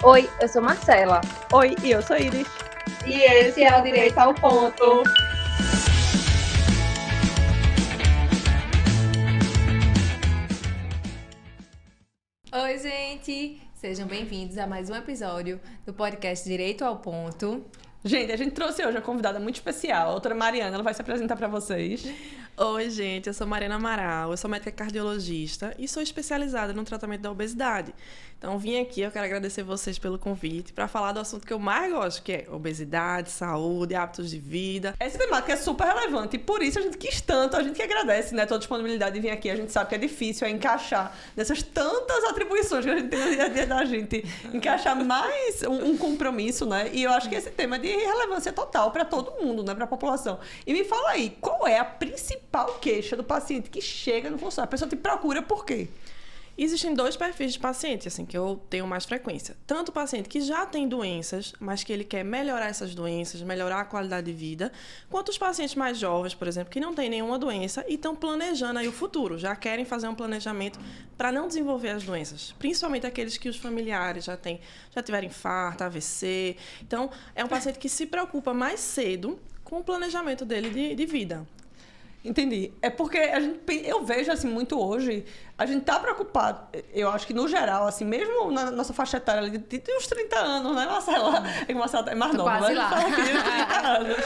Oi, eu sou Marcela. Oi, e eu sou Iris. E esse é o Direito ao Ponto. Oi, gente! Sejam bem-vindos a mais um episódio do podcast Direito ao Ponto. Gente, a gente trouxe hoje uma convidada muito especial, a doutora Mariana, ela vai se apresentar para vocês. Oi, gente, eu sou Mariana Amaral, eu sou médica cardiologista e sou especializada no tratamento da obesidade. Então, vim aqui, eu quero agradecer vocês pelo convite para falar do assunto que eu mais gosto, que é obesidade, saúde, hábitos de vida. Esse tema que é super relevante e por isso a gente quis tanto, a gente que agradece, né, toda a disponibilidade de vir aqui. A gente sabe que é difícil encaixar nessas tantas atribuições que a gente tem no dia a dia da gente, encaixar mais um compromisso, né? E eu acho que esse tema é de relevância total para todo mundo, né, para a população. E me fala aí, qual é a principal queixa do paciente que chega no consultório? A pessoa te procura por quê? Existem dois perfis de paciente, assim, que eu tenho mais frequência. Tanto o paciente que já tem doenças, mas que ele quer melhorar essas doenças, melhorar a qualidade de vida, quanto os pacientes mais jovens, por exemplo, que não têm nenhuma doença e estão planejando aí o futuro, já querem fazer um planejamento para não desenvolver as doenças. Principalmente aqueles que os familiares já tiveram infarto, AVC. Então, é um paciente que se preocupa mais cedo com o planejamento dele de vida. Entendi. É porque eu vejo, assim, muito hoje, a gente tá preocupado, eu acho que no geral, assim, mesmo na nossa faixa etária ali, de uns 30 anos, né, Marcela? É que Marcela é mais nova, quase mas lá. fala aqui de 30 anos.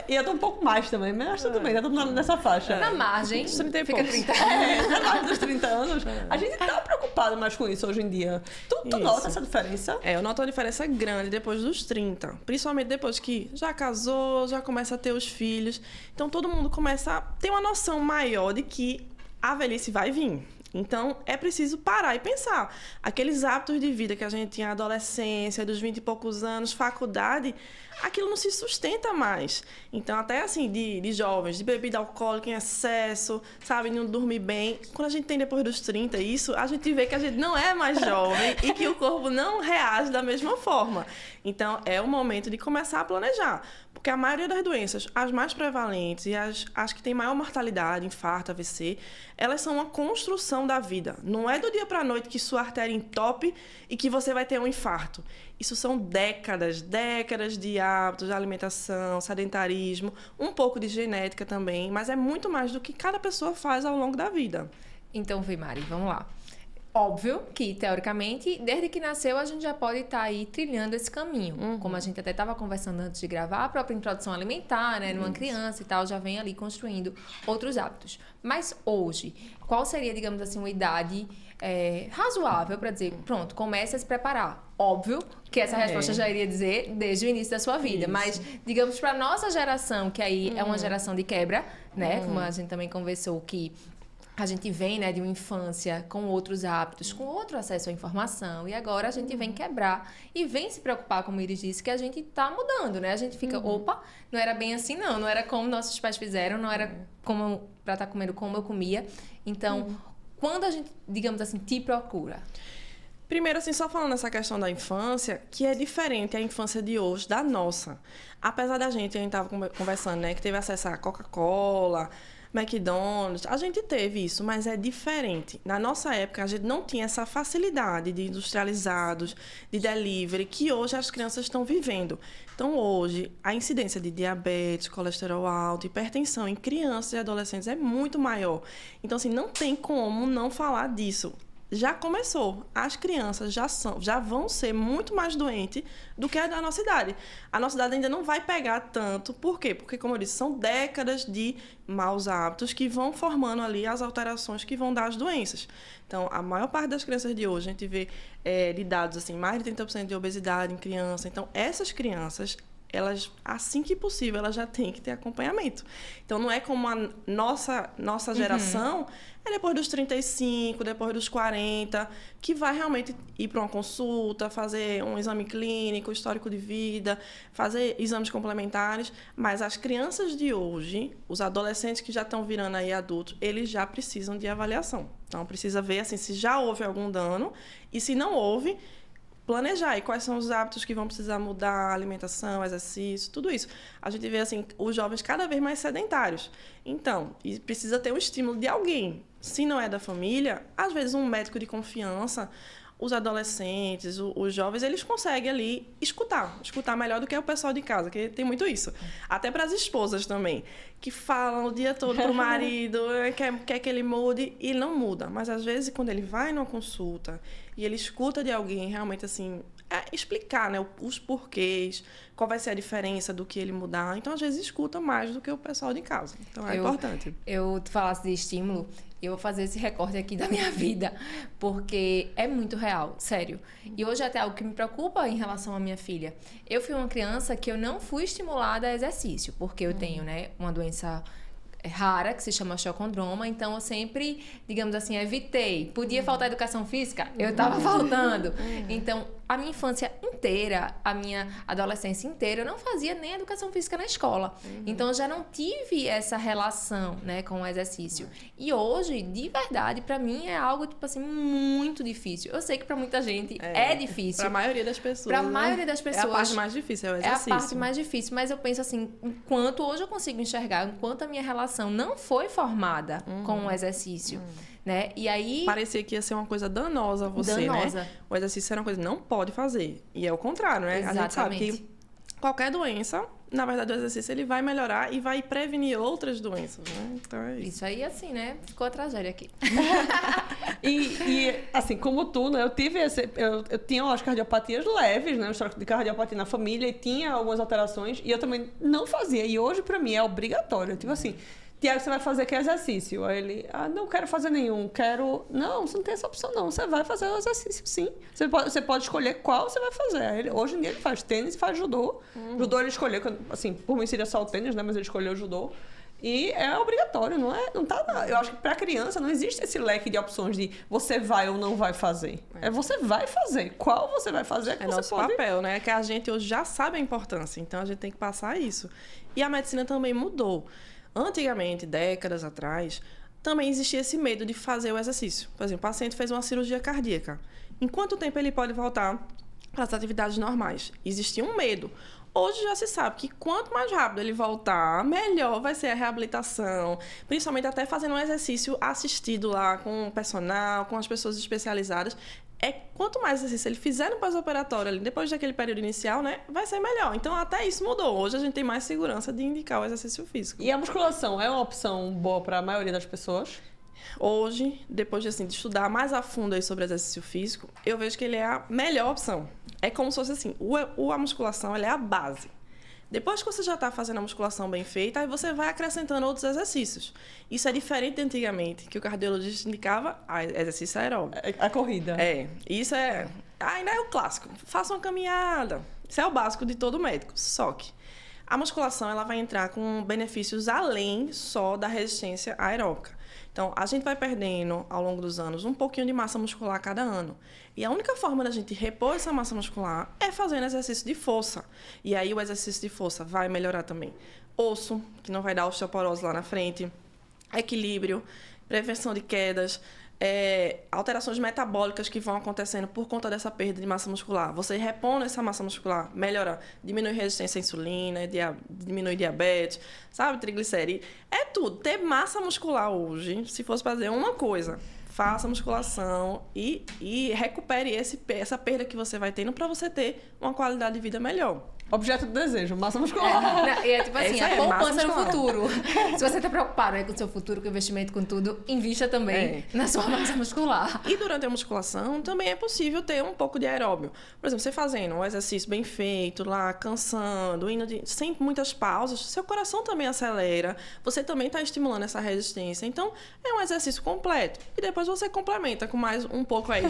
E eu tô um pouco mais também, mas tudo bem, já tô nessa faixa. Na margem, Dos 30 e fica poucos. 30. Na margem dos 30 anos, a gente tá preocupado mais com isso hoje em dia. Tu Isso. nota essa diferença? Eu noto uma diferença grande depois dos 30. Principalmente depois que já casou, já começa a ter os filhos. Então, todo mundo começa a ter uma noção maior de que a velhice vai vir. Então, é preciso parar e pensar. Aqueles hábitos de vida que a gente tinha na adolescência, dos 20 e poucos anos, faculdade, aquilo não se sustenta mais. Então, até assim, de jovens, de bebida alcoólica em excesso, sabe, não dormir bem. Quando a gente tem depois dos 30 isso, a gente vê que a gente não é mais jovem e que o corpo não reage da mesma forma. Então, é o momento de começar a planejar. Porque a maioria das doenças, as mais prevalentes e as que têm maior mortalidade, infarto, AVC, elas são uma construção da vida. Não é do dia para a noite que sua artéria entope e que você vai ter um infarto. Isso são décadas de hábitos, de alimentação, sedentarismo, um pouco de genética também, mas é muito mais do que cada pessoa faz ao longo da vida. Então, Mari, vamos lá. Óbvio que, teoricamente, desde que nasceu, a gente já pode estar aí trilhando esse caminho. Como a gente até estava conversando antes de gravar, a própria introdução alimentar, né, numa criança e tal, já vem ali construindo outros hábitos. Mas hoje, qual seria, digamos assim, uma idade razoável para dizer, pronto, comece a se preparar? Óbvio que essa resposta já iria dizer desde o início da sua vida, mas, digamos, para nossa geração, que aí é uma geração de quebra, né, como a gente também conversou, que a gente vem, né, de uma infância com outros hábitos, com outro acesso à informação, e agora a gente vem quebrar e vem se preocupar, como o Iris disse, que a gente tá mudando, né? A gente fica, opa, não era bem assim não era como nossos pais fizeram, não era como para estar comendo como eu comia. Então, quando a gente, digamos assim, te procura? Primeiro, assim, só falando essa questão da infância, que é diferente a infância de hoje da nossa. Apesar da gente, a gente estava conversando, né, que teve acesso a Coca-Cola, McDonald's, a gente teve isso, mas é diferente. Na nossa época, a gente não tinha essa facilidade de industrializados, de delivery, que hoje as crianças estão vivendo. Então, hoje, a incidência de diabetes, colesterol alto, hipertensão em crianças e adolescentes é muito maior. Então, assim, não tem como não falar disso. Já começou. As crianças já vão ser muito mais doentes do que a da nossa idade. A nossa idade ainda não vai pegar tanto. Por quê? Porque, como eu disse, são décadas de maus hábitos que vão formando ali as alterações que vão dar as doenças. Então, a maior parte das crianças de hoje, a gente vê de dados, assim, mais de 30% de obesidade em criança. Então, essas crianças, elas, assim que possível, elas já têm que ter acompanhamento. Então, não é como a nossa geração, é depois dos 35, depois dos 40, que vai realmente ir para uma consulta, fazer um exame clínico, histórico de vida, fazer exames complementares. Mas as crianças de hoje, os adolescentes que já estão virando aí adultos, eles já precisam de avaliação. Então, precisa ver assim, se já houve algum dano e, se não houve, planejar e quais são os hábitos que vão precisar mudar, alimentação, exercício, tudo isso. A gente vê assim, os jovens cada vez mais sedentários. Então, e precisa ter um estímulo de alguém. Se não é da família, às vezes um médico de confiança os adolescentes, os jovens, eles conseguem ali escutar melhor do que o pessoal de casa, que tem muito isso. Até para as esposas também, que falam o dia todo pro marido, quer que ele mude, e ele não muda. Mas, às vezes, quando ele vai numa consulta e ele escuta de alguém, realmente, assim, explicar, né, os porquês, qual vai ser a diferença do que ele mudar. Então, às vezes, escuta mais do que o pessoal de casa. Então, é importante. Tu falasse de estímulo, eu vou fazer esse recorte aqui da minha vida, porque é muito real, sério. E hoje até algo que me preocupa em relação à minha filha. Eu fui uma criança que eu não fui estimulada a exercício, porque eu tenho, né, uma doença rara, que se chama chocondroma, então eu sempre, digamos assim, evitei. Podia faltar educação física? Eu estava faltando. Então, a minha infância inteira, a minha adolescência inteira, eu não fazia nem educação física na escola. Então, eu já não tive essa relação, né, com o exercício. E hoje, de verdade, pra mim é algo, tipo assim, muito difícil. Eu sei que pra muita gente é difícil. Pra maioria das pessoas. Pra maioria das pessoas. É a parte mais difícil, é o exercício. É a parte mais difícil, mas eu penso assim, enquanto hoje eu consigo enxergar, enquanto a minha relação não foi formada com o exercício, né? E aí... Parecia que ia ser uma coisa danosa a você, né? O exercício era uma coisa que não pode fazer. E é o contrário, né? Exatamente. A gente sabe que qualquer doença, na verdade, o exercício ele vai melhorar e vai prevenir outras doenças, né? Então é isso. Isso aí, assim, né? Ficou a tragédia aqui. E assim, como tu, né? Eu tive eu tinha umas cardiopatias leves, né? Um histórico de cardiopatia na família e tinha algumas alterações e eu também não fazia. E hoje, pra mim, é obrigatório. Tipo assim, Tiago, você vai fazer que exercício? Aí ele, não quero fazer nenhum, quero... Não, você não tem essa opção não, você vai fazer o exercício sim. Você pode escolher qual você vai fazer. Aí hoje em dia ele faz tênis e faz judô. Judô ele escolheu, assim, por mim seria só o tênis, né? Mas ele escolheu o judô. E é obrigatório, não tá... Eu acho que pra criança não existe esse leque de opções de você vai ou não vai fazer. É você vai fazer. Qual você vai fazer é que você nosso pode... papel, né? Que a gente hoje já sabe a importância, então a gente tem que passar isso. E a medicina também mudou. Antigamente, décadas atrás, também existia esse medo de fazer o exercício. Por exemplo, o paciente fez uma cirurgia cardíaca. Em quanto tempo ele pode voltar para as atividades normais? Existia um medo. Hoje já se sabe que quanto mais rápido ele voltar, melhor vai ser a reabilitação, principalmente até fazendo um exercício assistido lá com o personal, com as pessoas especializadas. Quanto mais exercício ele fizer no pós-operatório, ali, depois daquele período inicial, né, vai ser melhor. Então, até isso mudou. Hoje a gente tem mais segurança de indicar o exercício físico. E a musculação é uma opção boa para a maioria das pessoas? Hoje, depois de estudar mais a fundo aí sobre exercício físico, eu vejo que ele é a melhor opção. É como se fosse assim, a musculação ela é a base. Depois que você já está fazendo a musculação bem feita, aí você vai acrescentando outros exercícios. Isso é diferente de antigamente, que o cardiologista indicava exercício aeróbico. A corrida. Isso ainda é o clássico. Faça uma caminhada. Isso é o básico de todo médico. Só que a musculação ela vai entrar com benefícios além só da resistência aeróbica. Então, a gente vai perdendo, ao longo dos anos, um pouquinho de massa muscular a cada ano. E a única forma da gente repor essa massa muscular é fazendo exercício de força. E aí, o exercício de força vai melhorar também osso, que não vai dar osteoporose lá na frente, equilíbrio, prevenção de quedas, alterações metabólicas que vão acontecendo por conta dessa perda de massa muscular. Você repondo essa massa muscular, melhora, diminui resistência à insulina, diminui diabetes, sabe, triglicerídeos. É tudo. Ter massa muscular hoje, se fosse fazer uma coisa, faça musculação e recupere essa perda que você vai tendo para você ter uma qualidade de vida melhor. Objeto do desejo, massa muscular. E é tipo assim, a poupança no muscular. futuro. Se você está preocupado com o seu futuro, com o investimento, com tudo, invista também na sua massa muscular. E durante a musculação, também é possível ter um pouco de aeróbio. Por exemplo, você fazendo um exercício bem feito, lá, cansando, sem muitas pausas, seu coração também acelera, você também está estimulando essa resistência. Então, é um exercício completo. E depois você complementa com mais um pouco aí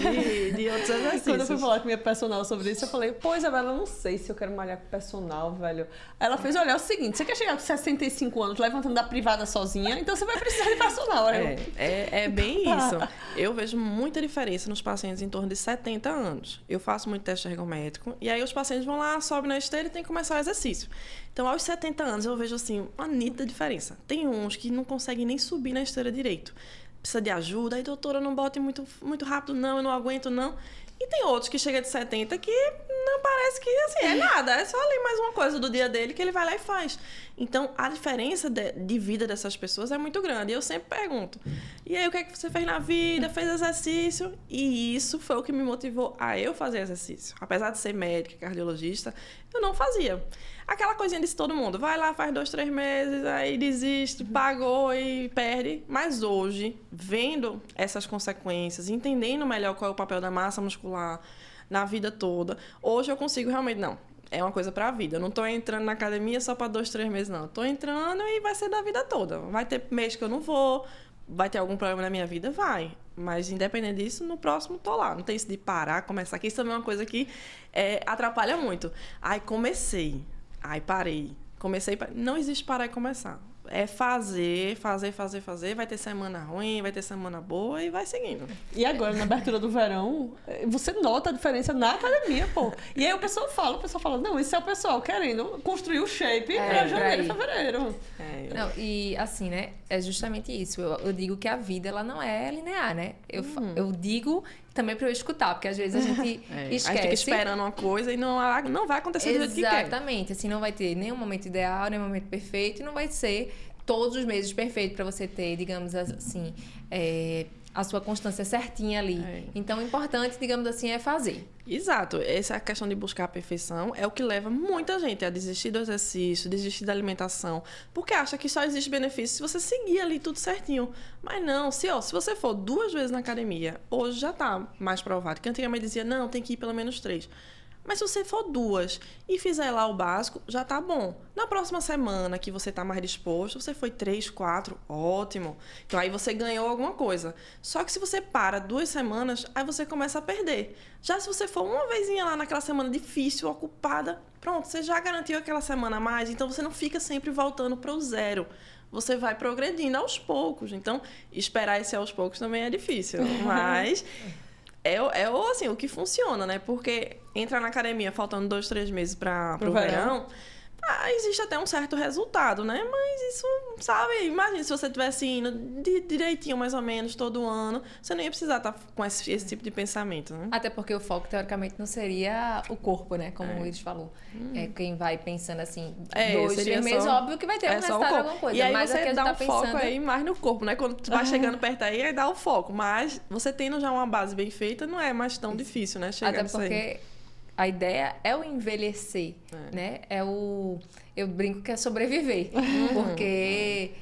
de outros exercícios. Quando eu fui falar com minha personal sobre isso, eu falei, Isabela, eu não sei se eu quero malhar com personal, velho. Ela fez, olha, é o seguinte, você quer chegar com 65 anos levantando da privada sozinha, então você vai precisar de personal. É bem isso. Eu vejo muita diferença nos pacientes em torno de 70 anos. Eu faço muito teste ergométrico, e aí os pacientes vão lá, sobem na esteira e tem que começar o exercício. Então, aos 70 anos, eu vejo, assim, uma nítida diferença. Tem uns que não conseguem nem subir na esteira direito. Precisa de ajuda, aí, doutora, não bote muito rápido, não, eu não aguento, não. E tem outros que chegam de 70 que não parece que assim, é nada, é só ali mais uma coisa do dia dele que ele vai lá e faz. Então, a diferença de vida dessas pessoas é muito grande. E eu sempre pergunto, e aí, o que é que você fez na vida? Fez exercício? E isso foi o que me motivou a eu fazer exercício. Apesar de ser médica, cardiologista, eu não fazia. Aquela coisinha de todo mundo, vai lá, faz 2, 3 meses, aí desiste, pagou e perde. Mas hoje, vendo essas consequências, entendendo melhor qual é o papel da massa muscular na vida toda, hoje eu consigo realmente, não, é uma coisa para a vida. Eu não estou entrando na academia só para 2, 3 meses, não. Estou entrando e vai ser da vida toda. Vai ter mês que eu não vou, vai ter algum problema na minha vida? Vai. Mas, independente disso, no próximo tô lá. Não tem isso de parar, começar aqui. Isso também é uma coisa que atrapalha muito. Ai, comecei. Ai, parei. Comecei, não existe parar e começar. É fazer. Vai ter semana ruim, vai ter semana boa e vai seguindo. E agora, na abertura do verão, você nota a diferença na academia, pô. E aí o pessoal fala, não, isso é o pessoal querendo construir o shape pra janeiro e fevereiro. Não, e assim, né, é justamente isso. Eu digo que a vida, ela não é linear, né? Eu digo também para eu escutar, porque às vezes a gente esquece. A gente fica esperando uma coisa e não vai acontecer do jeito que quer. Exatamente. Assim, não vai ter nenhum momento ideal, nenhum momento perfeito, e não vai ser todos os meses perfeito para você ter, digamos assim, a sua constância certinha ali. Então, o importante, digamos assim, é fazer. Exato. Essa questão de buscar a perfeição é o que leva muita gente a desistir do exercício, desistir da alimentação, porque acha que só existe benefício se você seguir ali tudo certinho. Mas não, se você for 2 vezes na academia, hoje já está mais provado, que antigamente dizia, não, tem que ir pelo menos 3. Mas se você for 2 e fizer lá o básico, já tá bom. Na próxima semana que você tá mais disposto, você foi 3, 4, ótimo. Então aí você ganhou alguma coisa. Só que se você para 2 semanas, aí você começa a perder. Já se você for uma vezinha lá naquela semana difícil, ocupada, pronto, você já garantiu aquela semana a mais, então você não fica sempre voltando para o zero. Você vai progredindo aos poucos. Então, esperar esse aos poucos também é difícil, mas assim, o que funciona, né? Porque entrar na academia faltando 2, 3 meses para o verão, existe até um certo resultado, né? Mas isso, sabe? Imagina se você estivesse indo direitinho, mais ou menos, todo ano, você não ia precisar estar com esse tipo de pensamento, né? Até porque o foco, teoricamente, não seria o corpo, né? Como o Iris falou. É quem vai pensando assim, 2, 3 meses, óbvio que vai ter um resultado de alguma coisa. E aí mas você a dá tá um pensando... foco aí mais no corpo, né? Quando tu vai chegando perto aí dá o foco. Mas você tendo já uma base bem feita, não é mais tão difícil, né? Chegar nisso aí. Até porque a ideia é o envelhecer, né? Eu brinco que é sobreviver, porque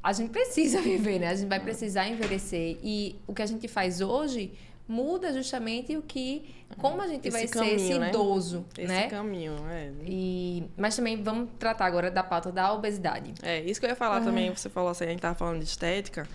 a gente precisa viver, né? A gente vai precisar envelhecer. E o que a gente faz hoje muda justamente como a gente vai ser esse idoso, né? Esse caminho, Mas também vamos tratar agora da pauta da obesidade. Isso que eu ia falar também, você falou assim, a gente estava falando de estética.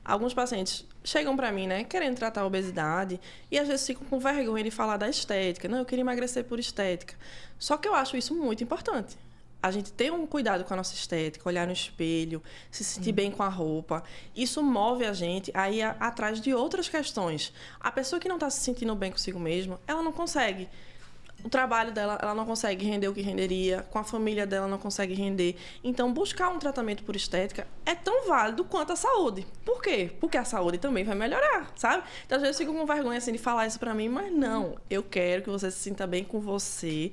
Alguns pacientes chegam para mim, né, querendo tratar a obesidade e às vezes ficam com vergonha de falar da estética. Não, eu queria emagrecer por estética. Só que eu acho isso muito importante. A gente ter um cuidado com a nossa estética, olhar no espelho, se sentir bem com a roupa. Isso move a gente a ir atrás de outras questões. A pessoa que não está se sentindo bem consigo mesma, ela não consegue. O trabalho dela, ela não consegue render o que renderia, com a família dela não consegue render. Então, buscar um tratamento por estética é tão válido quanto a saúde. Por quê? Porque a saúde também vai melhorar, sabe? Então, às vezes eu fico com vergonha assim, de falar isso pra mim, mas não. Eu quero que você se sinta bem com você.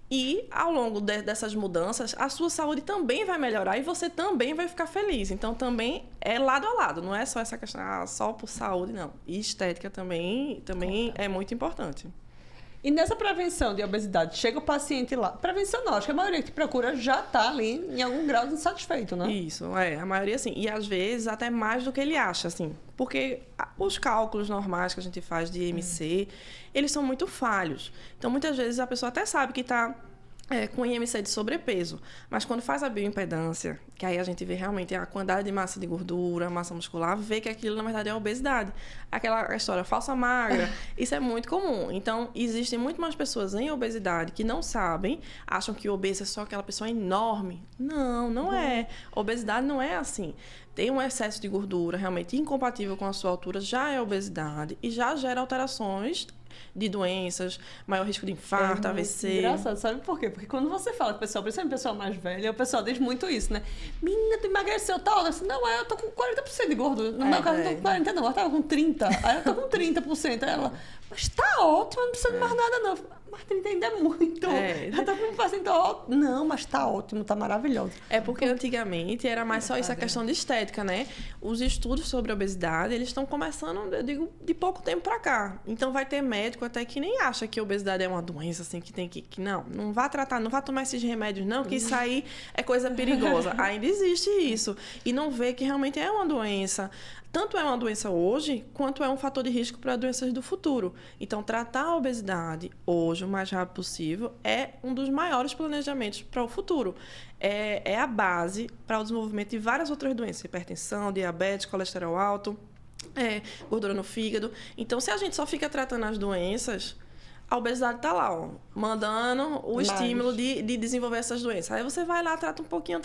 E, ao longo dessas mudanças, a sua saúde também vai melhorar e você também vai ficar feliz. Então, também é lado a lado. Não é só essa questão, só por saúde, não. E estética também é muito importante. E nessa prevenção de obesidade, chega o paciente lá... Prevenção não, acho que a maioria que procura já está ali em algum grau de insatisfeito, né? Isso, a maioria sim. E às vezes até mais do que ele acha, assim. Porque os cálculos normais que a gente faz de IMC, eles são muito falhos. Então, muitas vezes a pessoa até sabe que está com IMC de sobrepeso, mas quando faz a bioimpedância, que aí a gente vê realmente a quantidade de massa de gordura, massa muscular, vê que aquilo na verdade é obesidade. Aquela história falsa magra, isso é muito comum. Então, existem muito mais pessoas em obesidade que não sabem, acham que obeso é só aquela pessoa enorme. Não, não é. Obesidade não é assim. Tem um excesso de gordura realmente incompatível com a sua altura, já é obesidade e já gera alterações de doenças, maior risco de infarto, AVC. Engraçado, sabe por quê? Porque quando você fala com o pessoal, principalmente o pessoal mais velho, o pessoal diz muito isso, né? Menina, tu emagreceu tal? Eu disse, não, eu tô com 40% de gordura. No meu caso, eu tô com 40%, não, eu tava com 30%. Aí eu tô com 30%. Aí ela, mas tá ótimo, não precisa de mais nada, não. Mas 30 ainda é muito. Eu tô com um paciente ótimo. Não, mas tá ótimo, tá maravilhoso. É porque antigamente era mais só isso, a questão de estética, né? Os estudos sobre a obesidade, eles estão começando, eu digo, de pouco tempo pra cá. Então vai ter médico até que nem acha que a obesidade é uma doença, assim, que tem que não vá tratar, não vá tomar esses remédios, não, que isso aí é coisa perigosa. Ainda existe isso. E não vê que realmente é uma doença. Tanto é uma doença hoje, quanto é um fator de risco para doenças do futuro. Então, tratar a obesidade hoje, o mais rápido possível, é um dos maiores planejamentos para o futuro. É a base para o desenvolvimento de várias outras doenças, hipertensão, diabetes, colesterol alto, gordura no fígado. Então, se a gente só fica tratando as doenças, a obesidade está lá, ó, mandando o estímulo de desenvolver essas doenças. Aí você vai lá, trata um pouquinho,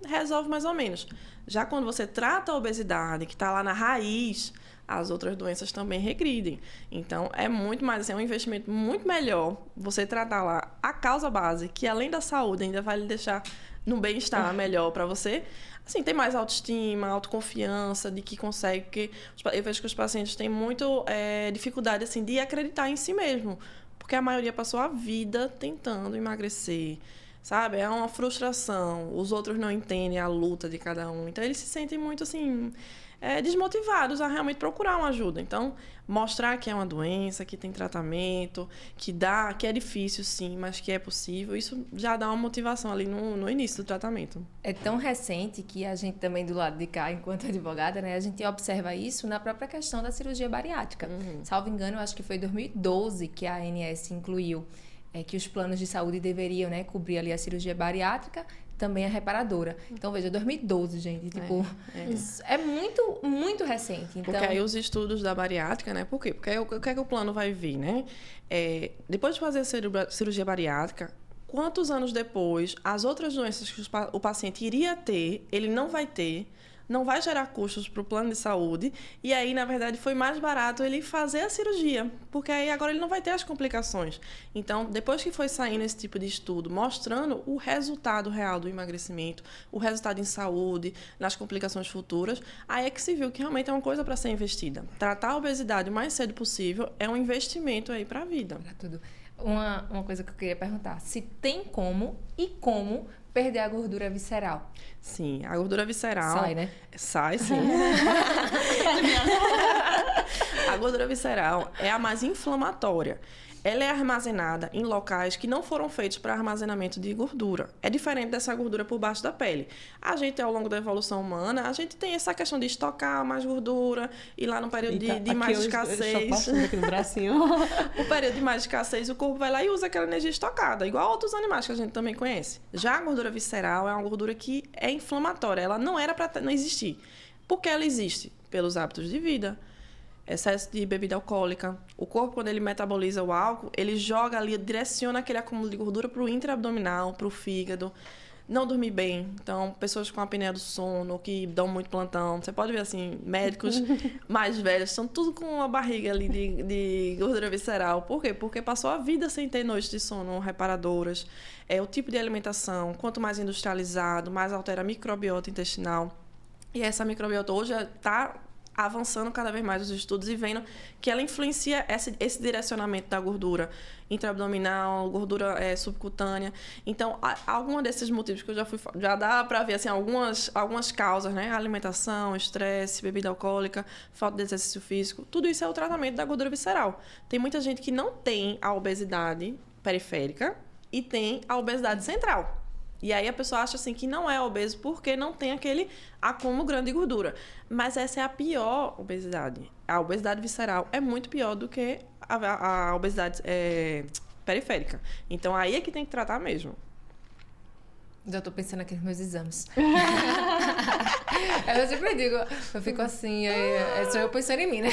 resolve mais ou menos. Já quando você trata a obesidade, que está lá na raiz, as outras doenças também regridem. Então, é muito mais, assim, é um investimento muito melhor você tratar lá a causa base, que além da saúde ainda vai lhe deixar num bem-estar melhor para você. Assim, tem mais autoestima, autoconfiança de que consegue, porque eu vejo que os pacientes têm muito dificuldade, assim, de acreditar em si mesmo, porque a maioria passou a vida tentando emagrecer, sabe? É uma frustração, os outros não entendem a luta de cada um, então eles se sentem muito, assim, desmotivados a realmente procurar uma ajuda. Então, mostrar que é uma doença, que tem tratamento, que é difícil sim, mas que é possível, isso já dá uma motivação ali no início do tratamento. É tão recente que a gente também do lado de cá, enquanto advogada, né, a gente observa isso na própria questão da cirurgia bariátrica. Salvo engano, eu acho que foi em 2012 que a ANS incluiu que os planos de saúde deveriam, né, cobrir ali a cirurgia bariátrica, também a reparadora. Então, veja, 2012, gente, tipo, é muito, muito recente. Então... Porque aí os estudos da bariátrica, né, por quê? Porque aí, o que é que o plano vai vir, né? Depois de fazer a cirurgia bariátrica, quantos anos depois, as outras doenças que o paciente iria ter, ele não vai ter, não vai gerar custos para o plano de saúde, e aí, na verdade, foi mais barato ele fazer a cirurgia, porque aí agora ele não vai ter as complicações. Então, depois que foi saindo esse tipo de estudo, mostrando o resultado real do emagrecimento, o resultado em saúde, nas complicações futuras, aí é que se viu que realmente é uma coisa para ser investida. Tratar a obesidade o mais cedo possível é um investimento aí para a vida. Para tudo. Uma coisa que eu queria perguntar, se tem como perder a gordura visceral? Sim, a gordura visceral... Sai, né? Sai, sim. A gordura visceral é a mais inflamatória. Ela é armazenada em locais que não foram feitos para armazenamento de gordura. É diferente dessa gordura por baixo da pele. A gente, ao longo da evolução humana, a gente tem essa questão de estocar mais gordura e lá no período de mais escassez... Aqui no bracinho. O período de mais escassez, o corpo vai lá e usa aquela energia estocada, igual outros animais que a gente também conhece. Já a gordura visceral é uma gordura que é inflamatória. Ela não era para não existir. Por que ela existe? Pelos hábitos de vida. Excesso de bebida alcoólica. O corpo, quando ele metaboliza o álcool, ele joga ali, direciona aquele acúmulo de gordura para o intraabdominal, para o fígado. Não dormir bem. Então, pessoas com apneia do sono, que dão muito plantão. Você pode ver, assim, médicos mais velhos, estão tudo com uma barriga ali de gordura visceral. Por quê? Porque passou a vida sem ter noites de sono reparadoras. O tipo de alimentação, quanto mais industrializado, mais altera a microbiota intestinal. E essa microbiota hoje está avançando cada vez mais os estudos e vendo que ela influencia esse direcionamento da gordura intraabdominal, gordura subcutânea. Então, algum desses motivos que eu já dá para ver assim, algumas causas, né? Alimentação, estresse, bebida alcoólica, falta de exercício físico, tudo isso é o tratamento da gordura visceral. Tem muita gente que não tem a obesidade periférica e tem a obesidade central. E aí a pessoa acha assim que não é obeso porque não tem aquele acúmulo grande de gordura. Mas essa é a pior obesidade. A obesidade visceral é muito pior do que a obesidade periférica. Então aí é que tem que tratar mesmo. Já tô pensando aqui nos meus exames. Eu sempre digo, eu fico assim, só eu pensando em mim, né?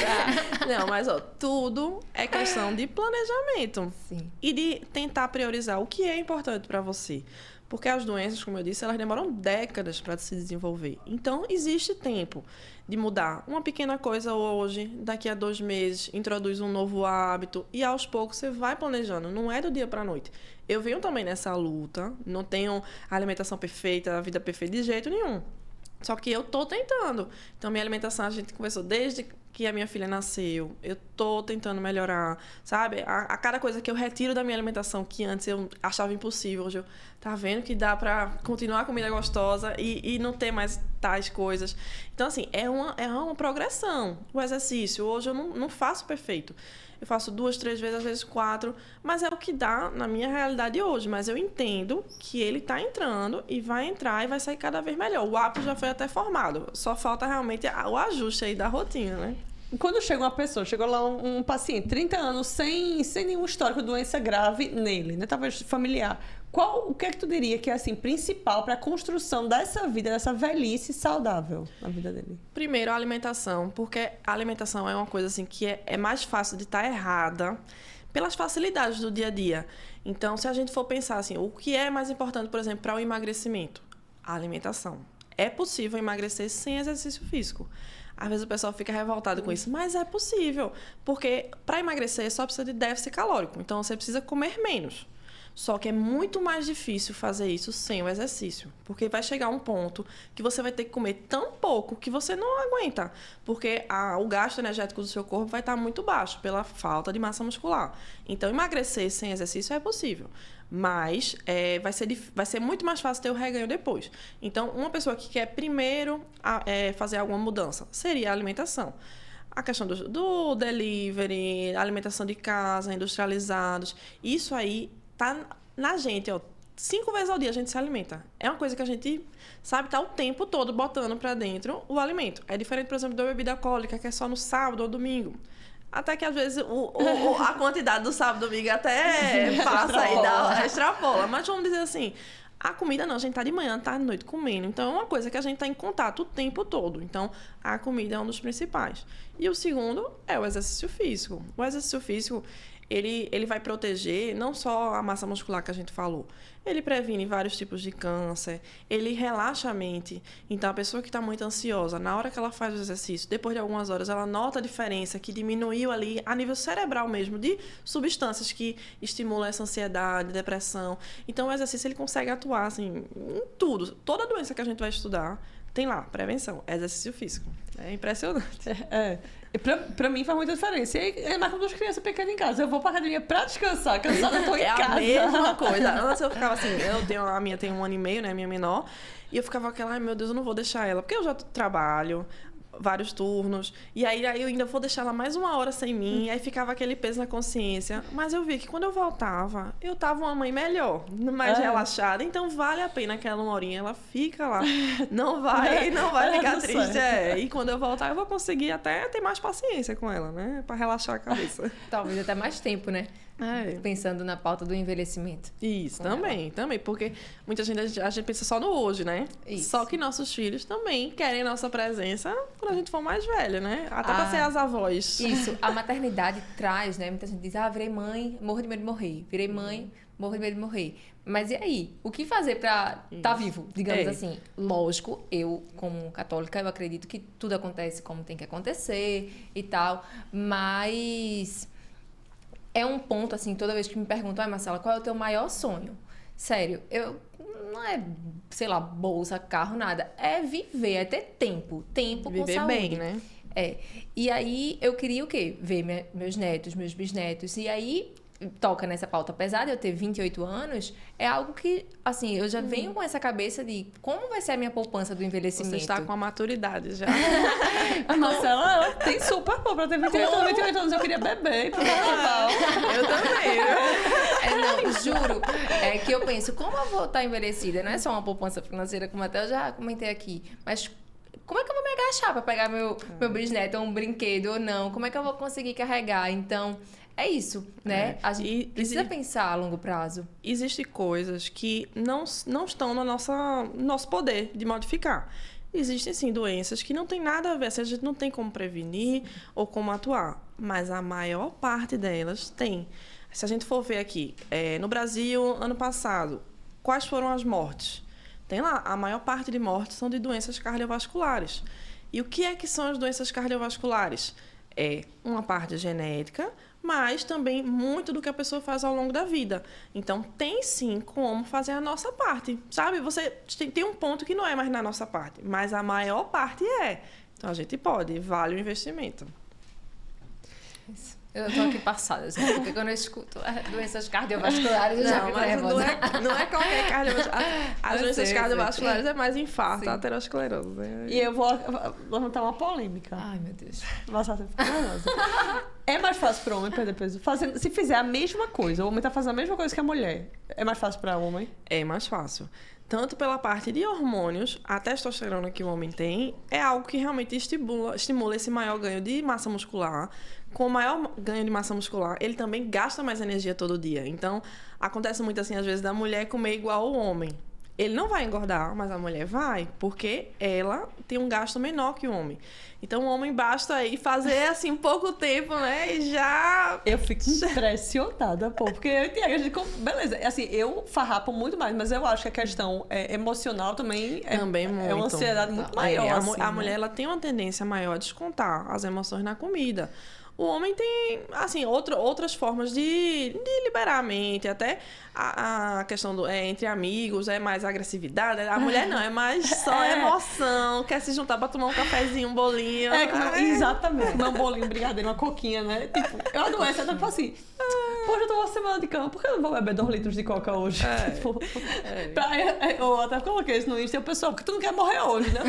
Não, mas tudo é questão de planejamento. Sim. E de tentar priorizar o que é importante para você. Porque as doenças, como eu disse, elas demoram décadas para se desenvolver. Então, existe tempo de mudar uma pequena coisa hoje, daqui a 2 meses, introduz um novo hábito e aos poucos você vai planejando. Não é do dia para a noite. Eu venho também nessa luta, não tenho a alimentação perfeita, a vida perfeita de jeito nenhum. Só que eu tô tentando. Então, minha alimentação, a gente conversou desde que a minha filha nasceu. Eu tô tentando melhorar, sabe? A cada coisa que eu retiro da minha alimentação, que antes eu achava impossível, hoje eu tá vendo que dá pra continuar a comida gostosa e não ter mais tais coisas. Então, assim, é uma progressão. O exercício, hoje eu não faço perfeito. Eu faço 2, 3 vezes, às vezes 4, mas é o que dá na minha realidade hoje. Mas eu entendo que ele está entrando e vai entrar e vai sair cada vez melhor. O hábito já foi até formado, só falta realmente o ajuste aí da rotina, né? Quando chega uma pessoa, chegou lá um paciente, 30 anos, sem nenhum histórico de doença grave nele, né? Talvez familiar. O que é que tu diria que é, assim, principal para a construção dessa vida, dessa velhice saudável na vida dele? Primeiro, a alimentação, porque a alimentação é uma coisa, assim, que é mais fácil de estar errada pelas facilidades do dia a dia. Então, se a gente for pensar, assim, o que é mais importante, por exemplo, para o emagrecimento? A alimentação. É possível emagrecer sem exercício físico. Às vezes o pessoal fica revoltado com isso, mas é possível, porque para emagrecer só precisa de déficit calórico, então você precisa comer menos. Só que é muito mais difícil fazer isso sem o exercício, porque vai chegar um ponto que você vai ter que comer tão pouco que você não aguenta, porque o gasto energético do seu corpo vai estar muito baixo pela falta de massa muscular. Então, emagrecer sem exercício é possível, mas vai ser muito mais fácil ter o reganho depois. Então, uma pessoa que quer primeiro fazer alguma mudança seria a alimentação. A questão do delivery, alimentação de casa, industrializados, isso aí tá na gente, ó. 5 vezes ao dia a gente se alimenta. É uma coisa que a gente, sabe, tá o tempo todo botando para dentro o alimento. É diferente, por exemplo, da bebida alcoólica, que é só no sábado ou domingo. Até que, às vezes, a quantidade do sábado e domingo até passa e extrapola. Mas vamos dizer assim, a comida não, a gente tá de manhã, tá de noite comendo. Então, é uma coisa que a gente tá em contato o tempo todo. Então, a comida é um dos principais. E o segundo é o exercício físico. O exercício físico, ele vai proteger não só a massa muscular que a gente falou, ele previne vários tipos de câncer, ele relaxa a mente. Então, a pessoa que está muito ansiosa, na hora que ela faz o exercício, depois de algumas horas, ela nota a diferença que diminuiu ali, a nível cerebral mesmo, de substâncias que estimulam essa ansiedade, depressão. Então, o exercício, ele consegue atuar, assim, em tudo. Toda doença que a gente vai estudar, tem lá, prevenção, exercício físico. É impressionante. E pra mim faz muita diferença. E é mais com duas crianças pequenas em casa. Eu vou pra academia pra descansar, cansada, eu tô em casa. É a mesma coisa. Antes eu ficava assim, a minha tem 1 ano e meio, né, a minha menor, e eu ficava aquela, ai meu Deus, eu não vou deixar ela, porque eu já trabalho vários turnos, e aí eu ainda vou deixar ela mais 1 hora sem mim, aí ficava aquele peso na consciência, mas eu vi que quando eu voltava, eu tava uma mãe melhor, mais relaxada, então vale a pena aquela 1 horinha, ela fica lá, não vai ficar triste, e quando eu voltar eu vou conseguir até ter mais paciência com ela, né, pra relaxar a cabeça. Talvez até mais tempo, né? Pensando na pauta do envelhecimento. Isso, também, porque muita gente, a gente pensa só no hoje, né? Isso. Só que nossos filhos também querem nossa presença quando a gente for mais velha, né? Até pra ser as avós. Isso, a maternidade traz, né? Muita gente diz, virei mãe, morro de medo de morrer. Virei mãe, morro de medo de morrer. Mas e aí? O que fazer pra estar vivo, digamos assim? Lógico, eu, como católica, eu acredito que tudo acontece como tem que acontecer e tal, mas é um ponto, assim, toda vez que me perguntam, Marcela, qual é o teu maior sonho? Sério, não é, sei lá, bolsa, carro, nada. É viver, é ter tempo com viver saúde. bem, né? E aí, eu queria o quê? Ver meus netos, meus bisnetos. E aí, toca nessa pauta. Apesar de eu ter 28 anos, é algo que, assim, eu já venho com essa cabeça de como vai ser a minha poupança do envelhecimento. Você está com a maturidade já. A Marcela, ela tem super pô, pra ter 28 anos. Eu queria beber pro carnaval. Eu também. Não, juro. É que eu penso, como eu vou estar envelhecida? Não é só uma poupança financeira, como até eu já comentei aqui. Mas como é que eu vou me agachar para pegar meu bisneto ou um brinquedo ou não? Como é que eu vou conseguir carregar? Então, é isso, né? A gente precisa pensar a longo prazo. Existem coisas que não estão no nosso poder de modificar. Existem, sim, doenças que não tem nada a ver, a gente não tem como prevenir ou como atuar, mas a maior parte delas tem. Se a gente for ver aqui, no Brasil, ano passado, quais foram as mortes? Tem lá, a maior parte de mortes são de doenças cardiovasculares. E o que é que são as doenças cardiovasculares? É uma parte genética, mas também muito do que a pessoa faz ao longo da vida. Então, tem sim como fazer a nossa parte, sabe? Você tem um ponto que não é mais na nossa parte, mas a maior parte é. Então, a gente pode, vale o investimento. Eu tô aqui passada, assim, porque quando eu escuto doenças cardiovasculares, eu já fico nervosa. Não é qualquer cardiovascular. As doenças cardiovasculares é mais infarto, Sim. aterosclerose. Né? E eu vou levantar uma polêmica. Ai, meu Deus. Nossa, você fica nervosa. É mais fácil para homem perder peso? Se fizer a mesma coisa, o homem tá fazendo a mesma coisa que a mulher, é mais fácil para homem? É mais fácil. Tanto pela parte de hormônios, a testosterona que o homem tem é algo que realmente estimula esse maior ganho de massa muscular. Com o maior ganho de massa muscular, ele também gasta mais energia todo dia. Então, acontece muito assim, às vezes, da mulher comer igual ao homem. Ele não vai engordar, mas a mulher vai, porque ela tem um gasto menor que o homem. Então, o homem basta aí fazer, assim, pouco tempo, né? E já... Eu fico impressionada, pô. Porque eu e Tiago, a gente... Beleza, assim, eu farrapo muito mais, mas eu acho que a questão emocional também também muito. É uma ansiedade muito maior, assim, a mulher, ela tem uma tendência maior a descontar as emoções na comida. O homem tem, assim, outras formas de liberar a mente. Até a questão entre amigos é mais agressividade. A mulher não, é mais só emoção. Quer se juntar pra tomar um cafezinho, um bolinho. Exatamente. Comer um bolinho, um brigadeiro, uma coquinha, né? Tipo, eu adoeço, eu tô assim... Poxa, eu tô uma semana de cama, por que eu não vou beber 2 litros de coca hoje? Tipo, eu até coloquei isso no Insta e o pessoal, porque tu não quer morrer hoje, né?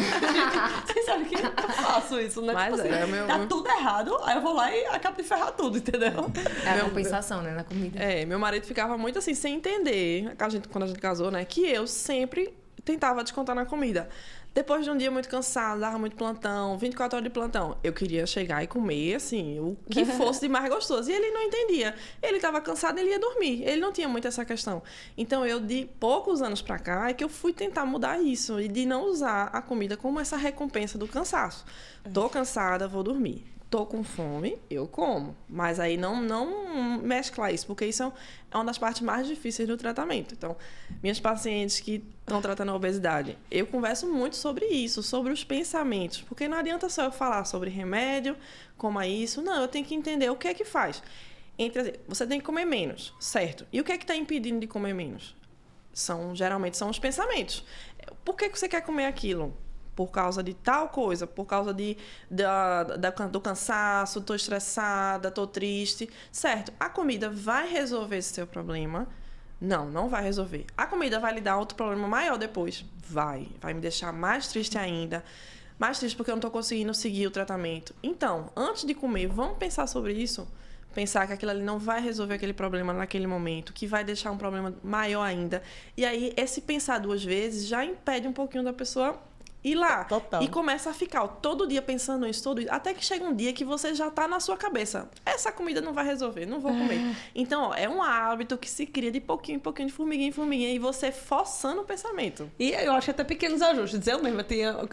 Você sabe que eu faço isso, né? Mas tipo assim, tá tudo errado, aí eu vou lá e acabo de ferrar tudo, entendeu? É a compensação, né, na comida. Meu marido ficava muito assim, sem entender, quando a gente casou, né? Que eu sempre tentava descontar na comida. Depois de um dia muito cansado, dava muito plantão, 24 horas de plantão, eu queria chegar e comer, assim, o que fosse de mais gostoso. E ele não entendia. Ele estava cansado, ele ia dormir. Ele não tinha muito essa questão. Então, de poucos anos pra cá, é que eu fui tentar mudar isso e de não usar a comida como essa recompensa do cansaço. Tô cansada, vou dormir. Tô com fome, eu como. Mas aí não mesclar isso, porque isso é uma das partes mais difíceis do tratamento. Então, minhas pacientes que estão tratando a obesidade, eu converso muito sobre isso, sobre os pensamentos. Porque não adianta só eu falar sobre remédio, coma isso. Não, eu tenho que entender o que é que faz. Você tem que comer menos, certo? E o que é que está impedindo de comer menos? Geralmente são os pensamentos. Por que você quer comer aquilo? Por causa de tal coisa, por causa do cansaço, tô estressada, tô triste. Certo, a comida vai resolver esse seu problema? Não vai resolver. A comida vai lhe dar outro problema maior depois? Vai me deixar mais triste ainda. Mais triste porque eu não tô conseguindo seguir o tratamento. Então, antes de comer, vamos pensar sobre isso? Pensar que aquilo ali não vai resolver aquele problema naquele momento, que vai deixar um problema maior ainda. E aí, esse pensar 2 vezes já impede um pouquinho da pessoa ir lá. Total. E começa a ficar todo dia pensando nisso, até que chega um dia que você já tá na sua cabeça. Essa comida não vai resolver, não vou comer. Então, é um hábito que se cria de pouquinho em pouquinho, de formiguinha em formiguinha, e você forçando o pensamento. E eu acho que até pequenos ajustes. Eu mesma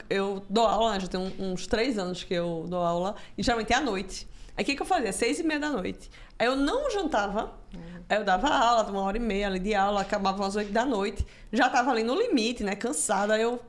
eu dou aula, né? Já tem uns 3 anos que eu dou aula, e geralmente é à noite. Aí o que eu fazia? 6h30. Aí eu não jantava, aí eu dava aula, 1h30 ali de aula, acabava às 8h, já tava ali no limite, né? Cansada, aí eu...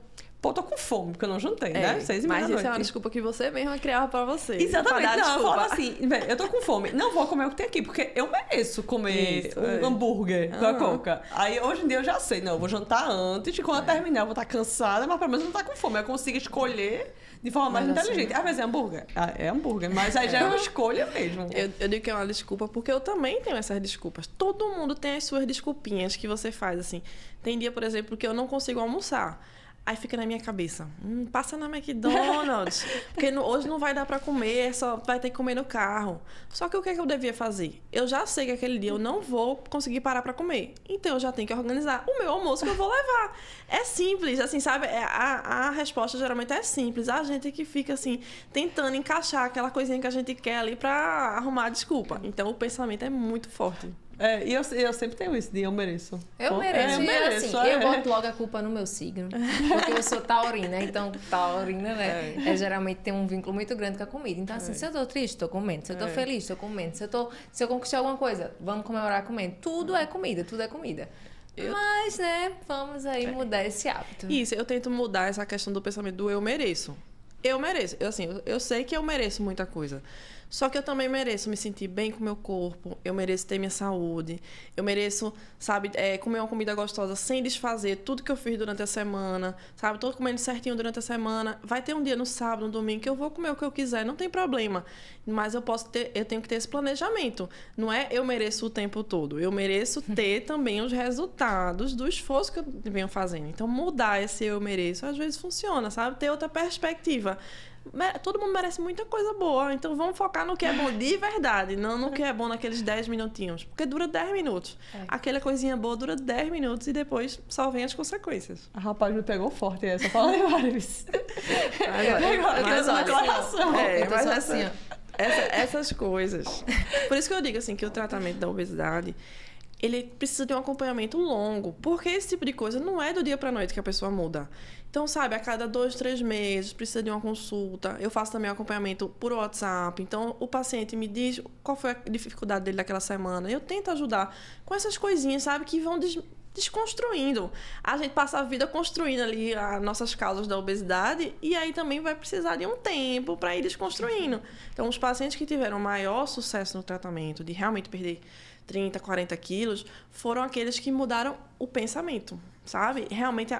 Pô, tô com fome, porque eu não jantei, né? 6h30. Mas isso é uma desculpa que você mesma criava pra você. Exatamente. Não, eu falo assim, velho, eu tô com fome. Não vou comer o que tem aqui, porque eu mereço comer um hambúrguer com a coca. Aí, hoje em dia, eu já sei. Não, eu vou jantar antes, e quando eu terminar, eu vou estar cansada, mas pelo menos eu não tá com fome. Eu consigo escolher de forma mais inteligente. Às vezes é hambúrguer. É hambúrguer, mas aí já é uma escolha mesmo. Eu digo que é uma desculpa porque eu também tenho essas desculpas. Todo mundo tem as suas desculpinhas que você faz, assim. Tem dia, por exemplo, que eu não consigo almoçar. Aí fica na minha cabeça, passa na McDonald's, porque hoje não vai dar pra comer, só vai ter que comer no carro. Só que o que é que eu devia fazer? Eu já sei que aquele dia eu não vou conseguir parar pra comer. Então eu já tenho que organizar o meu almoço que eu vou levar. É simples, assim, sabe? A resposta geralmente é simples. A gente que fica, assim, tentando encaixar aquela coisinha que a gente quer ali pra arrumar a desculpa. Então o pensamento é muito forte. E eu sempre tenho isso de eu mereço. Eu mereço. Eu boto logo a culpa no meu signo. Porque eu sou taurina, então taurina, né? Geralmente tem um vínculo muito grande com a comida. Então, assim, se eu tô triste, tô comendo. Se eu tô feliz, tô comendo. Se eu conquistei alguma coisa, vamos comemorar comendo. Tudo é comida, tudo é comida. Mas, né, vamos aí mudar esse hábito. Isso, eu tento mudar essa questão do pensamento do eu mereço. Eu mereço. Eu sei que eu mereço muita coisa. Só que eu também mereço me sentir bem com o meu corpo, eu mereço ter minha saúde, eu mereço, sabe, comer uma comida gostosa sem desfazer tudo que eu fiz durante a semana, sabe? Tô comendo certinho durante a semana. Vai ter um dia no sábado, no domingo, que eu vou comer o que eu quiser, não tem problema. Mas eu tenho que ter esse planejamento. Não é eu mereço o tempo todo. Eu mereço ter também os resultados do esforço que eu venho fazendo. Então, mudar esse eu mereço, às vezes funciona, sabe? Ter outra perspectiva. Todo mundo merece muita coisa boa, então vamos focar no que é bom de verdade, não no que é bom naqueles 10 minutinhos, porque dura 10 minutos. Aquela coisinha boa dura 10 minutos e depois só vem as consequências. A rapaz me pegou forte essa. Fala aí, Maris. Mas no olha, coração. Eu tô mas só assim, essas coisas. Por isso que eu digo assim, que o tratamento da obesidade, ele precisa de um acompanhamento longo, porque esse tipo de coisa não é do dia pra noite que a pessoa muda. Então, sabe, a cada 2, 3 meses precisa de uma consulta. Eu faço também acompanhamento por WhatsApp. Então, o paciente me diz qual foi a dificuldade dele daquela semana. Eu tento ajudar com essas coisinhas, sabe, que vão desconstruindo. A gente passa a vida construindo ali as nossas causas da obesidade e aí também vai precisar de um tempo para ir desconstruindo. Então, os pacientes que tiveram maior sucesso no tratamento, de realmente perder 30, 40 quilos, foram aqueles que mudaram o pensamento, sabe? Realmente,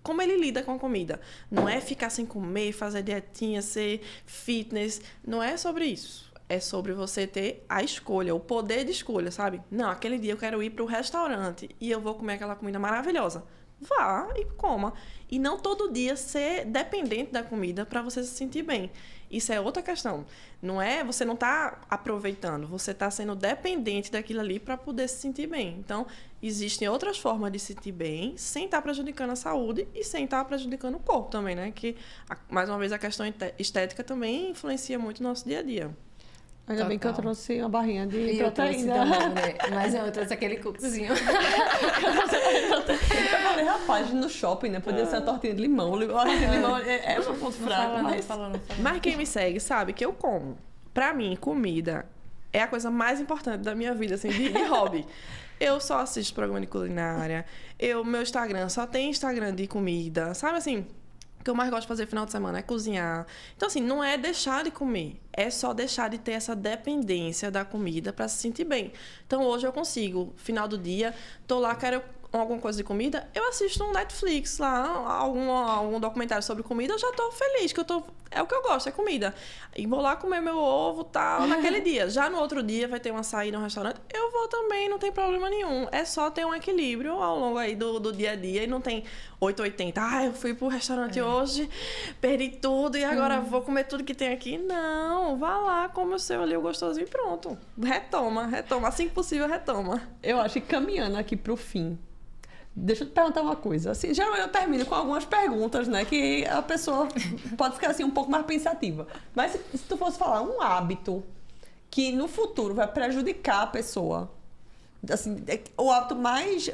como ele lida com a comida. Não é ficar sem comer, fazer dietinha, ser fitness. Não é sobre isso. É sobre você ter a escolha, o poder de escolha, sabe? Não, aquele dia eu quero ir para o restaurante e eu vou comer aquela comida maravilhosa. Vá e coma. E não todo dia ser dependente da comida para você se sentir bem. Isso é outra questão. Não é, você não está aproveitando, você está sendo dependente daquilo ali para poder se sentir bem. Então, existem outras formas de se sentir bem sem estar prejudicando a saúde e sem estar prejudicando o corpo também, né? Que, mais uma vez, a questão estética também influencia muito no nosso dia a dia. Ainda bem que eu Total. trouxe uma barrinha de E eu trouxe proteína. também, né? Mas eu trouxe aquele cookzinho. Eu falei, rapaz, no shopping, né? Podia ser a tortinha de limão. A tortinha de limão é um ponto fraco, mas... Mas quem me segue sabe que eu como. Pra mim, comida é a coisa mais importante da minha vida, assim, de hobby. Eu só assisto programa de culinária. Meu Instagram só tem Instagram de comida. Sabe assim, o que eu mais gosto de fazer no final de semana é cozinhar. Então, assim, não é deixar de comer. É só deixar de ter essa dependência da comida pra se sentir bem. Então, hoje eu consigo, final do dia, tô lá, quero alguma coisa de comida, eu assisto um Netflix lá, algum documentário sobre comida, eu já tô feliz, é o que eu gosto, é comida. E vou lá comer meu ovo, tal, naquele dia. Já no outro dia vai ter uma saída no restaurante, eu vou também, não tem problema nenhum. É só ter um equilíbrio ao longo aí do dia a dia e não tem 880. Eu fui pro restaurante hoje, perdi tudo e agora vou comer tudo que tem aqui. Não, vá lá, come o seu ali, o gostosinho e pronto. Retoma. Assim que possível, retoma. Eu acho que caminhando aqui pro fim, deixa eu te perguntar uma coisa. Assim, geralmente eu termino com algumas perguntas, né? Que a pessoa pode ficar assim um pouco mais pensativa. Mas se tu fosse falar um hábito que no futuro vai prejudicar a pessoa, assim, o hábito mais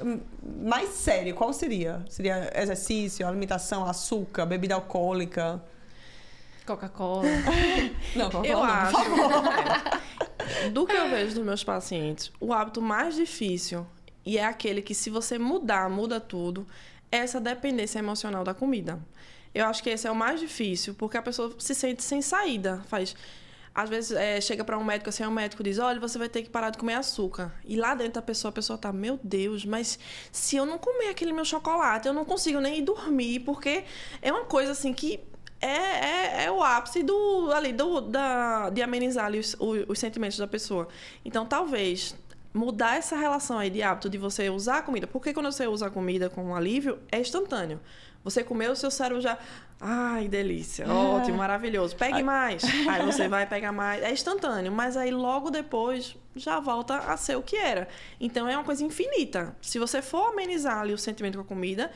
sério, qual seria? Seria exercício, alimentação, açúcar, bebida alcoólica? Coca-Cola. Não, Coca-Cola Eu não, acho. por favor. Do que eu vejo dos meus pacientes, o hábito mais difícil, e é aquele que se você muda tudo, é essa dependência emocional da comida. Eu acho que esse é o mais difícil, porque a pessoa se sente sem saída. Às vezes, chega para um médico, assim, o médico diz, olha, você vai ter que parar de comer açúcar. E lá dentro da pessoa, a pessoa tá, meu Deus, mas se eu não comer aquele meu chocolate, eu não consigo nem ir dormir, porque é uma coisa, assim, que é o ápice de amenizar ali os sentimentos da pessoa. Então, talvez mudar essa relação aí de hábito de você usar a comida. Porque quando você usa a comida com um alívio, é instantâneo. Você comeu, o seu cérebro já... Ai, delícia, ótimo, maravilhoso. Pegue mais. Aí você vai pegar mais. É instantâneo, mas aí logo depois já volta a ser o que era. Então, é uma coisa infinita. Se você for amenizar ali o sentimento com a comida,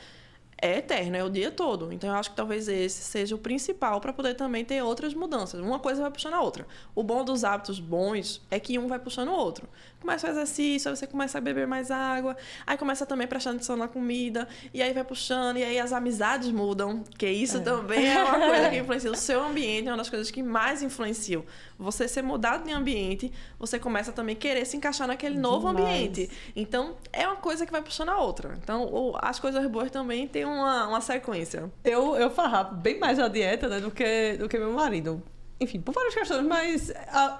é eterno, é o dia todo. Então, eu acho que talvez esse seja o principal para poder também ter outras mudanças. Uma coisa vai puxando a outra. O bom dos hábitos bons é que um vai puxando o outro. Começa o exercício, aí você começa a beber mais água, aí começa também a prestar atenção na comida, e aí vai puxando, e aí as amizades mudam, que isso também é uma coisa que influencia. O seu ambiente é uma das coisas que mais influenciam. Você ser mudado de ambiente, você começa também a querer se encaixar naquele novo ambiente. Então, é uma coisa que vai puxando a outra. Então, as coisas boas também têm uma sequência. Eu farrapo bem mais a dieta, né, do que meu marido. Enfim, por várias questões, mas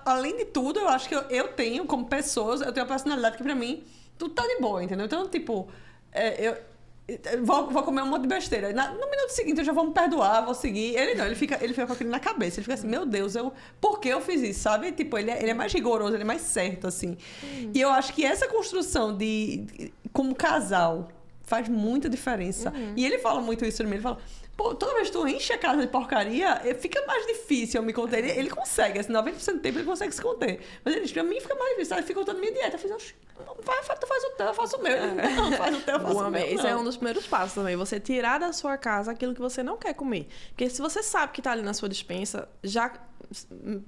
além de tudo, eu acho que eu tenho, como pessoa, eu tenho uma personalidade que pra mim, tudo tá de boa, entendeu? Então, tipo, eu vou comer um monte de besteira. No minuto seguinte eu já vou me perdoar, vou seguir. Ele não, ele fica com aquilo na cabeça. Ele fica assim, meu Deus, por que eu fiz isso, sabe? Tipo, ele é mais rigoroso, ele é mais certo, assim. E eu acho que essa construção como casal faz muita diferença. E ele fala muito isso pra mim, ele fala... Pô, toda vez que tu enche a casa de porcaria, fica mais difícil eu me conter. Ele consegue, assim, 90% do tempo ele consegue se conter. Mas ele diz, pra mim fica mais difícil. Ele fica contando minha dieta. Eu fiz, tu faz o teu, eu faço o meu. Não, faz o teu, eu faço o meu. Esse é um dos primeiros passos também. Você tirar da sua casa aquilo que você não quer comer. Porque se você sabe que tá ali na sua despensa, já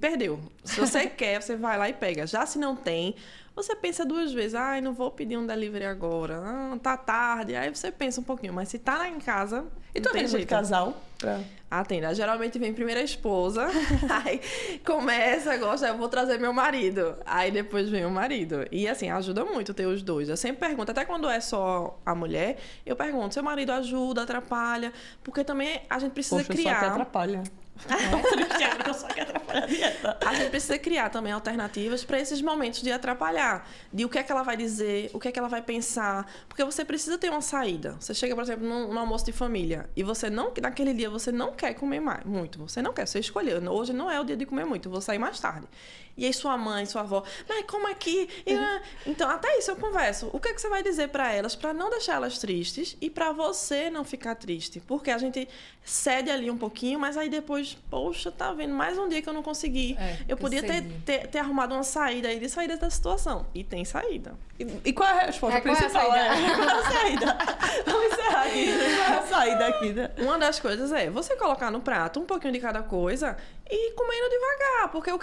perdeu. Se você quer, você vai lá e pega. Já se não tem... Você pensa duas vezes, não vou pedir um delivery agora, tá tarde. Aí você pensa um pouquinho, mas se tá lá em casa, e tu atende muito casal? Atende. Geralmente vem primeiro a esposa, aí começa, gosta, eu vou trazer meu marido. Aí depois vem o marido. E assim, ajuda muito ter os dois. Eu sempre pergunto, até quando é só a mulher, eu pergunto, seu marido ajuda, atrapalha? Porque também a gente precisa criar... Só que atrapalha. Só que atrapalha a dieta. A gente precisa criar também alternativas para esses momentos de atrapalhar, de o que é que ela vai dizer, o que é que ela vai pensar, porque você precisa ter uma saída. Você chega, por exemplo, num almoço de família e você não, naquele dia você não quer comer muito, você não quer, você escolheu, hoje não é o dia de comer muito, eu vou sair mais tarde. E aí sua mãe, sua avó, mas como aqui? Então, até isso eu converso. O que é que você vai dizer para elas, para não deixar elas tristes e para você não ficar triste? Porque a gente cede ali um pouquinho, mas aí depois, poxa, tá vendo, mais um dia que eu não consegui. Eu podia ter arrumado uma saída aí de sair dessa situação. E tem saída. E qual é a resposta principal? Qual é a saída? Vamos encerrar aqui. Qual é a saída aqui, né? Uma das coisas é você colocar no prato um pouquinho de cada coisa e comendo devagar. Porque o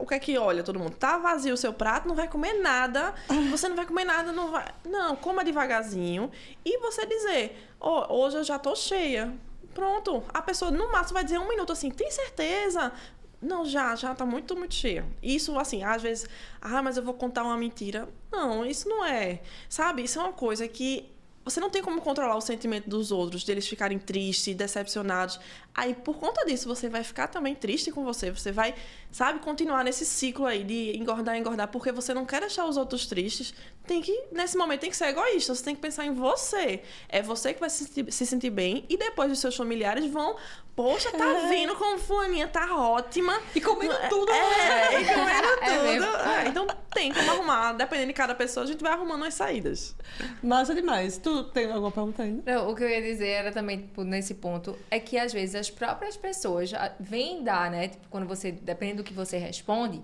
que é que olha, todo mundo? Tá vazio o seu prato, não vai comer nada. Você não vai comer nada, não vai... Não, coma devagarzinho. E você dizer, hoje eu já tô cheia. Pronto. A pessoa, no máximo, vai dizer 1 minuto assim, tem certeza? Não, já tá muito, muito cheia. Isso, assim, às vezes... mas eu vou contar uma mentira. Não, isso não é. Sabe? Isso é uma coisa que... Você não tem como controlar o sentimento dos outros, deles ficarem tristes, decepcionados. Aí, por conta disso, você vai ficar também triste com você. Você vai, sabe, continuar nesse ciclo aí de engordar, porque você não quer deixar os outros tristes. Nesse momento, tem que ser egoísta. Você tem que pensar em você. É você que vai se sentir bem. E depois os seus familiares vão... Poxa, tá vendo como fulaninha tá ótima. E comendo tudo. E comendo tudo. Então, tem como arrumar. Dependendo de cada pessoa, a gente vai arrumando as saídas. Massa demais. Tu tem alguma pergunta ainda? Não, o que eu ia dizer era também, tipo, nesse ponto, é que às vezes as próprias pessoas vêm dar, né? Tipo, quando você, dependendo do que você responde,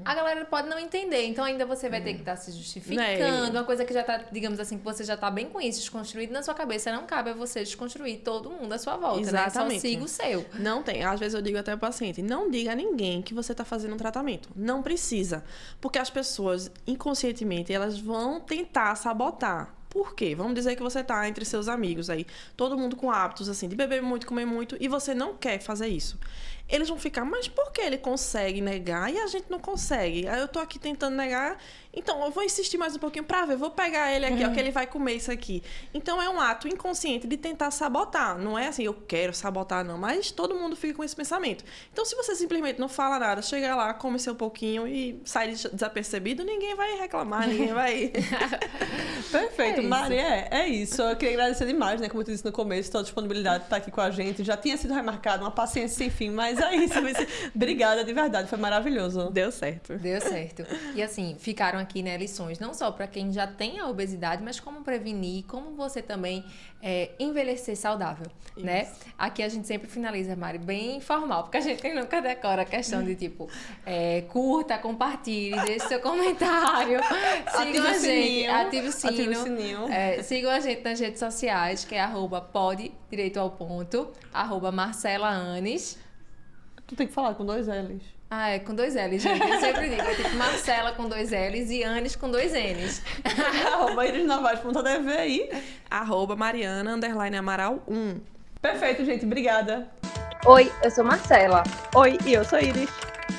a galera pode não entender. Então ainda você vai ter que estar se justificando. Uma coisa que já tá, digamos assim, que você já tá bem com isso desconstruído na sua cabeça. Não cabe a você desconstruir todo mundo à sua volta, Exatamente. né? Só siga o seu. Não tem. Às vezes eu digo até ao paciente, não diga a ninguém que você tá fazendo um tratamento. Não precisa. Porque as pessoas, inconscientemente, elas vão tentar sabotar. Por quê? Vamos dizer que você tá entre seus amigos aí, todo mundo com hábitos assim, de beber muito, comer muito, e você não quer fazer isso. Eles vão ficar, mas por que ele consegue negar e a gente não consegue? Aí eu tô aqui tentando negar, então eu vou insistir mais um pouquinho pra ver, vou pegar ele aqui, ó, que ele vai comer isso aqui. Então é um ato inconsciente de tentar sabotar. Não é assim, eu quero sabotar não, mas todo mundo fica com esse pensamento. Então se você simplesmente não fala nada, chega lá, come seu pouquinho e sai desapercebido, ninguém vai reclamar, ninguém vai... Perfeito, Maria, é isso. Eu queria agradecer demais, né? Como eu te disse no começo, toda a disponibilidade de estar aqui com a gente. Já tinha sido remarcado, uma paciência sem fim, mas é isso. Obrigada, de verdade, foi maravilhoso. Deu certo. Deu certo. E assim, ficaram aqui, né, lições, não só para quem já tem a obesidade, mas como prevenir, como você também envelhecer saudável, isso, né? Aqui a gente sempre finaliza, Mari, bem informal, porque a gente nunca decora a questão de tipo, curta, compartilhe, deixe seu comentário, siga a gente, ative o sino. sininho. Sigam a gente nas redes sociais, que é @poddireitoalponto, @MarcelaAnes. Tu tem que falar com 2 L's. Ah, é com 2 L's, gente. Eu sempre digo. É tipo Marcela com 2 L's e Anes com 2 N's. @irisnavaz.tv aí. @Mariana_Amaral1. Perfeito, gente. Obrigada. Oi, eu sou Marcela. Oi, e eu sou Iris.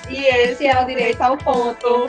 E esse é o Direito ao Ponto.